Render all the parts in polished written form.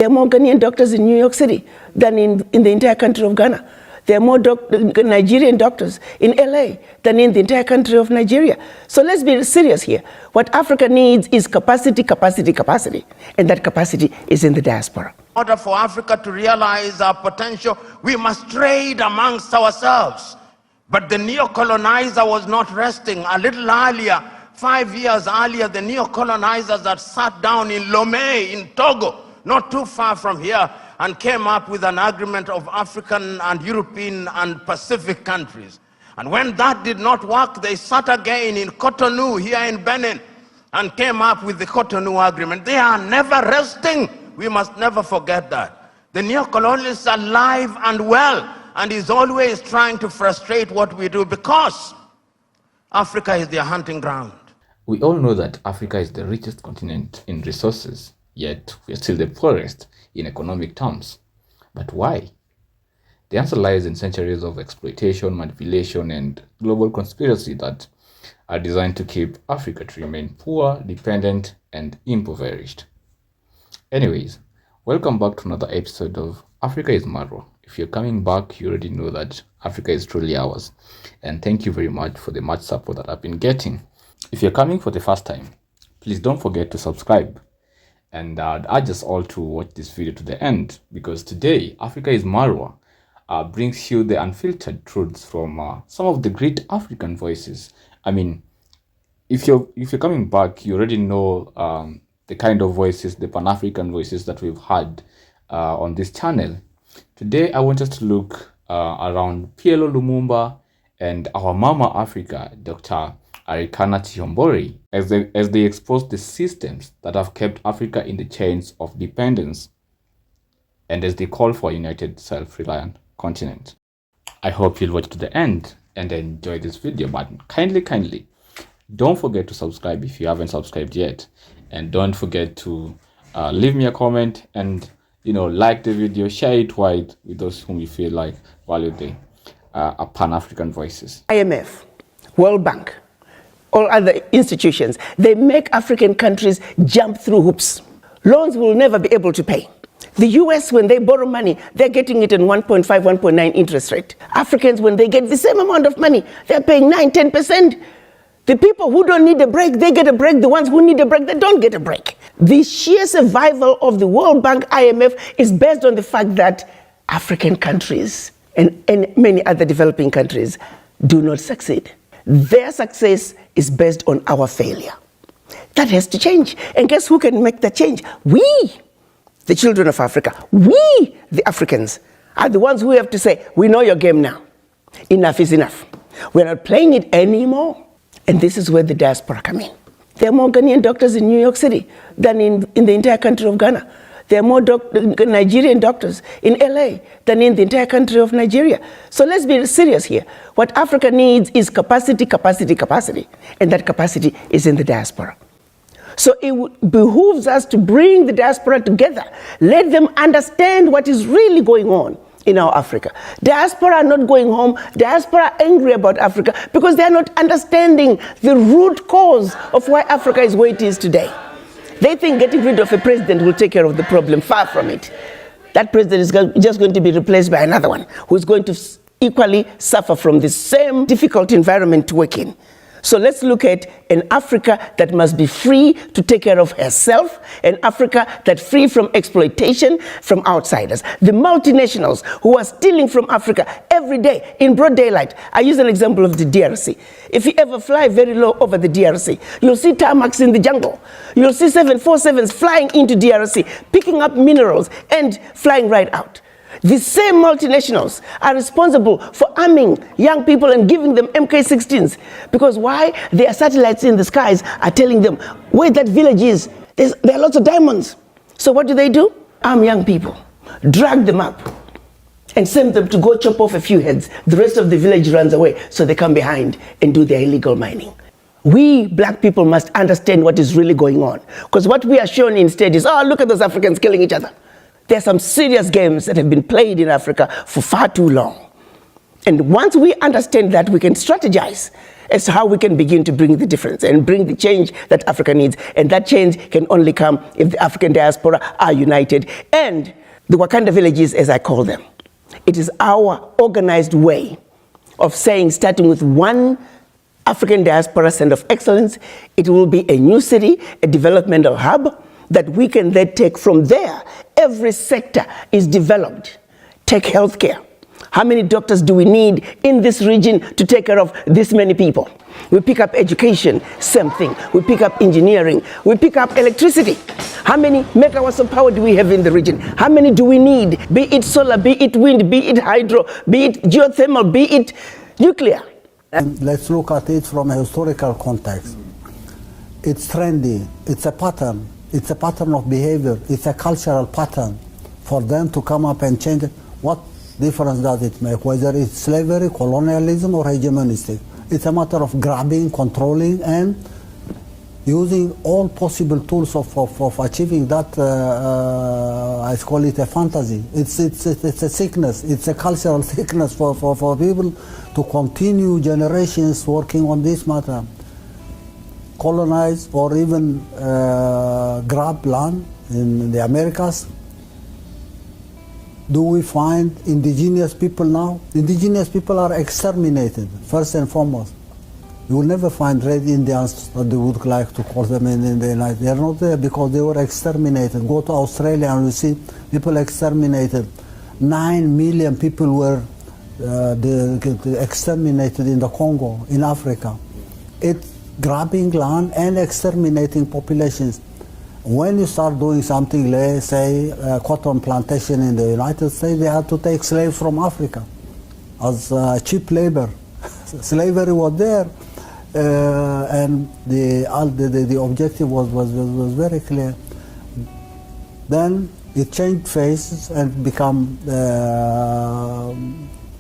There are more Ghanaian doctors in New York City than in the entire country of Ghana. There are more Nigerian doctors in LA than in the entire country of Nigeria. So let's be serious here. What Africa needs is capacity, capacity, capacity. And that capacity is in the diaspora. In order for Africa to realize our potential, we must trade amongst ourselves. But the neo-colonizer was not resting. A little earlier, 5 years earlier, the neo-colonizers had sat down in Lomé in Togo, not too far from here, and came up with an agreement of African and European and Pacific countries. And when that did not work, they sat again in Cotonou here in Benin and came up with the Cotonou agreement. They are never resting. We must never forget that. The neo-colonialist is alive and well and is always trying to frustrate what we do because Africa is their hunting ground. We all know that Africa is the richest continent in resources, yet we are still the poorest in economic terms. But why? The answer lies in centuries of exploitation, manipulation, and global conspiracy that are designed to keep Africa to remain poor, dependent, and impoverished. Anyways, welcome back to another episode of Africa is Marwa. If you're coming back, you already know that Africa is truly ours. And thank you very much for the much support that I've been getting. If you're coming for the first time, please don't forget to subscribe. And I'd urge us all to watch this video to the end, because today, Africa is Marwa brings you the unfiltered truths from some of the great African voices. I mean, if you're coming back, you already know the kind of voices, the Pan-African voices that we've had on this channel. Today, I want us to look around Lumumba and our Mama Africa, Dr. Arikana Chihombori, as they expose the systems that have kept Africa in the chains of dependence and as they call for a united, self-reliant continent. I hope you'll watch to the end and enjoy this video, but kindly, don't forget to subscribe if you haven't subscribed yet, and don't forget to leave me a comment and like the video, share it wide with those whom you feel like value the Pan-African voices. IMF, World Bank, all other institutions, they make African countries jump through hoops. Loans will never be able to pay. The US, when they borrow money, they're getting it in 1.5, 1.9 interest rate. Africans, when they get the same amount of money, they're paying 9, 10%. The people who don't need a break, they get a break. The ones who need a break, they don't get a break. The sheer survival of the World Bank, IMF, is based on the fact that African countries and many other developing countries do not succeed. Their success is based on our failure. That has to change. And guess who can make that change? We, the children of Africa, we, the Africans, are the ones who have to say, we know your game now. Enough is enough. We're not playing it anymore. And this is where the diaspora come in. There are more Ghanaian doctors in New York City than in the entire country of Ghana. There are more Nigerian doctors in LA than in the entire country of Nigeria. So let's be serious here. What Africa needs is capacity, capacity, capacity. And that capacity is in the diaspora. So it behooves us to bring the diaspora together. Let them understand what is really going on in our Africa. Diaspora are not going home. Diaspora are angry about Africa because they are not understanding the root cause of why Africa is where it is today. They think getting rid of a president will take care of the problem. Far from it. That president is just going to be replaced by another one who's going to equally suffer from the same difficult environment to work in. So let's look at an Africa that must be free to take care of herself, an Africa that's free from exploitation from outsiders. The multinationals who are stealing from Africa every day in broad daylight. I use an example of the DRC. If you ever fly very low over the DRC, you'll see tarmacs in the jungle. You'll see 747s flying into DRC, picking up minerals and flying right out. The same multinationals are responsible for arming young people and giving them MK-16s. Because why? Their satellites in the skies are telling them where that village is. There are lots of diamonds. So what do? Arm young people, drag them up, and send them to go chop off a few heads. The rest of the village runs away, so they come behind and do their illegal mining. We black people must understand what is really going on. Because what we are shown instead is, oh, look at those Africans killing each other. There are some serious games that have been played in Africa for far too long. And once we understand that, we can strategize as to how we can begin to bring the difference and bring the change that Africa needs. And that change can only come if the African diaspora are united. And the Wakanda villages, as I call them, it is our organized way of saying, starting with one African diaspora center of excellence, it will be a new city, a developmental hub that we can then take from there. Every sector is developed. Take healthcare. How many doctors do we need in this region to take care of this many people? We pick up education, same thing. We pick up engineering. We pick up electricity. How many megawatts of power do we have in the region? How many do we need? Be it solar, be it wind, be it hydro, be it geothermal, be it nuclear. And let's look at it from a historical context. It's trendy. It's a pattern. It's a pattern of behavior. It's a cultural pattern for them to come up and change it. What difference does it make, whether it's slavery, colonialism, or hegemonistic? It's a matter of grabbing, controlling, and using all possible tools of achieving that. I call it a fantasy. It's a sickness. It's a cultural sickness for people to continue generations working on this matter. Colonize or even grab land in the Americas. Do we find indigenous people now? Indigenous people are exterminated, first and foremost. You will never find red Indians, that they would like to call them in the United States. They are not there because they were exterminated. Go to Australia and you see people exterminated. 9 million people were exterminated in the Congo, in Africa. It's grabbing land and exterminating populations. When you start doing something, let's say cotton plantation in the United States, they had to take slaves from Africa as cheap labor. Slavery was there, and the objective was very clear. Then it changed faces and become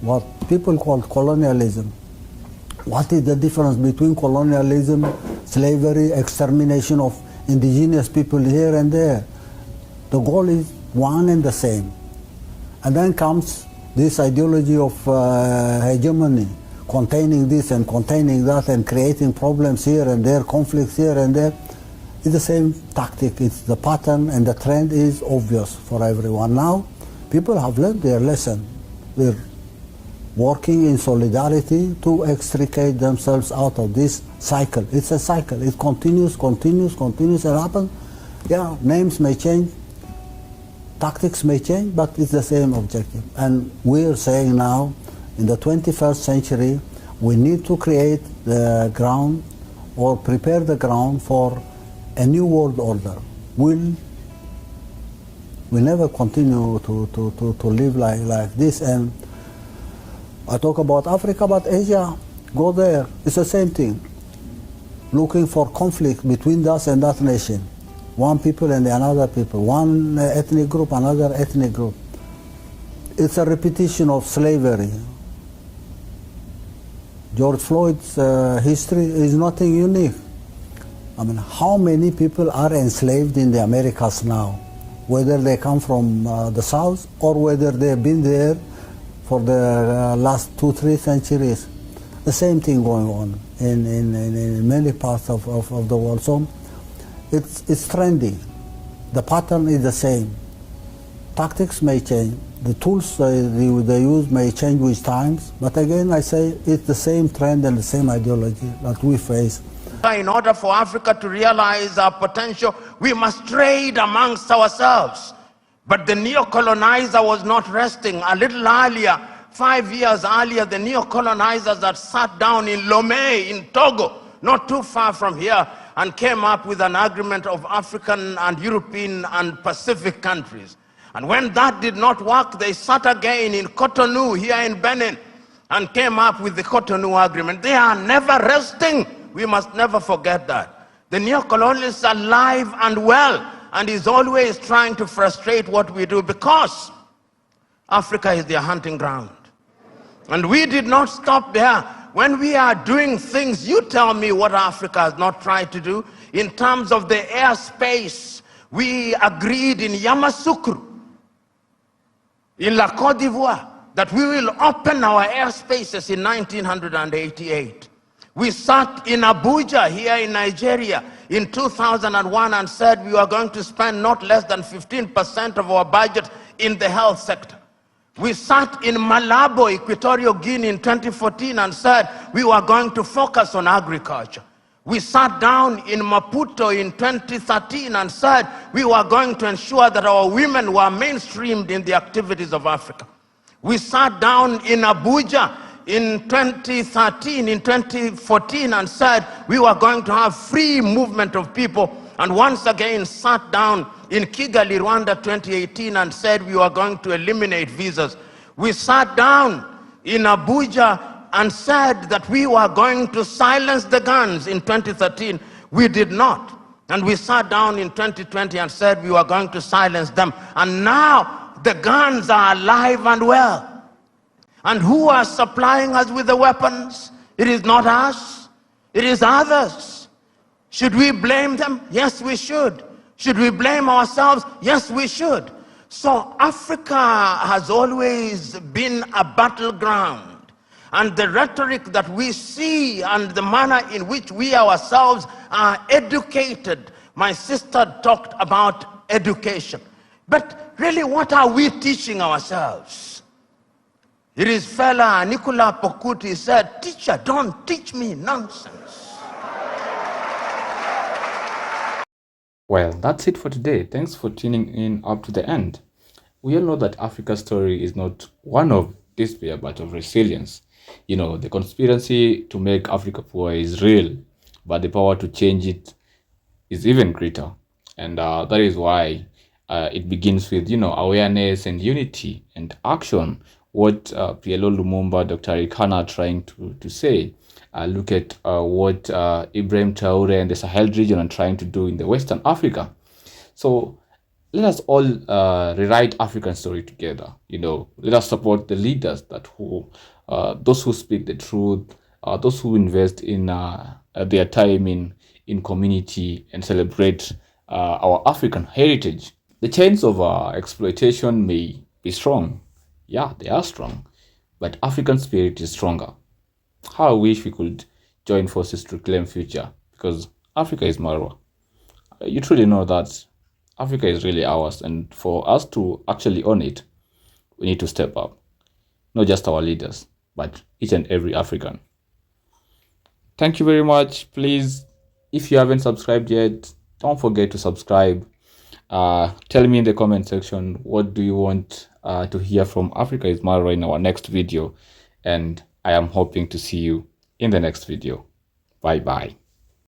what people call colonialism. What is the difference between colonialism, slavery, extermination of indigenous people here and there? The goal is one and the same. And then comes this ideology of hegemony, containing this and containing that and creating problems here and there, conflicts here and there. It's the same tactic. It's the pattern, and the trend is obvious for everyone. Now, people have learned their lesson. They're working in solidarity to extricate themselves out of this cycle. It's a cycle. It continues, and happens. Yeah, names may change, tactics may change, but it's the same objective. And we're saying now, in the 21st century, we need to create the ground or prepare the ground for a new world order. We'll never continue to live like this. And I talk about Africa, but Asia, go there. It's the same thing. Looking for conflict between us and that nation. One people and another people. One ethnic group, another ethnic group. It's a repetition of slavery. George Floyd's history is nothing unique. I mean, how many people are enslaved in the Americas now? Whether they come from the South or whether they've been there for the last 2-3 centuries. The same thing going on in many parts of the world. So it's trendy. The pattern is the same. Tactics may change. The tools they use may change with times. But again, I say it's the same trend and the same ideology that we face. In order for Africa to realize our potential, we must trade amongst ourselves. But the neo-colonizer was not resting. A little earlier, 5 years earlier, the neo-colonizers had sat down in Lomé in Togo, not too far from here, and came up with an agreement of African and European and Pacific countries. And when that did not work, they sat again in Cotonou here in Benin and came up with the Cotonou Agreement. They are never resting. We must never forget that. The neo-colonialists are alive and well, and is always trying to frustrate what we do, because Africa is their hunting ground. And we did not stop there. When we are doing things, you tell me what Africa has not tried to do. In terms of the airspace, we agreed in Yamoussoukro, in La Côte d'Ivoire, that we will open our airspaces in 1988. We sat in Abuja here in Nigeria in 2001 and said we were going to spend not less than 15% of our budget in the health sector. We sat in Malabo, Equatorial Guinea in 2014 and said we were going to focus on agriculture. We sat down in Maputo in 2013 and said we were going to ensure that our women were mainstreamed in the activities of Africa. We sat down in Abuja in 2013, in 2014 and said we were going to have free movement of people, and once again sat down in Kigali, Rwanda 2018 and said we were going to eliminate visas. We sat down in Abuja and said that we were going to silence the guns in 2013. We did not. And we sat down in 2020 and said we were going to silence them. And now the guns are alive and well. And who are supplying us with the weapons? It is not us. It is others. Should we blame them? Yes, we should. Should we blame ourselves? Yes, we should. So Africa has always been a battleground. And the rhetoric that we see and the manner in which we ourselves are educated. My sister talked about education. But really, what are we teaching ourselves? It is fella Nicola Pokuti said, "Teacher, don't teach me nonsense." Well, that's it for today. Thanks for tuning in up to the end. We all know that Africa's story is not one of despair, but of resilience. You know, the conspiracy to make Africa poor is real, but the power to change it is even greater. And that is why it begins with, awareness and unity and action. What PLO Lumumba, Dr. Arikana are trying to say. Look at what Ibrahim Traore and the Sahel region are trying to do in the Western Africa. So let us all rewrite African story together. Let us support the leaders those who speak the truth, those who invest in their time in community and celebrate our African heritage. The chains of exploitation may be strong. Yeah, they are strong, but African spirit is stronger. How I wish we could join forces to claim future, because Africa is Marwa. You truly know that Africa is really ours, and for us to actually own it, we need to step up. Not just our leaders, but each and every African. Thank you very much. Please, if you haven't subscribed yet, don't forget to subscribe. Tell me in the comment section, what do you want to hear from Africa is Marwa in our next video, and I am hoping to see you in the next video. Bye bye.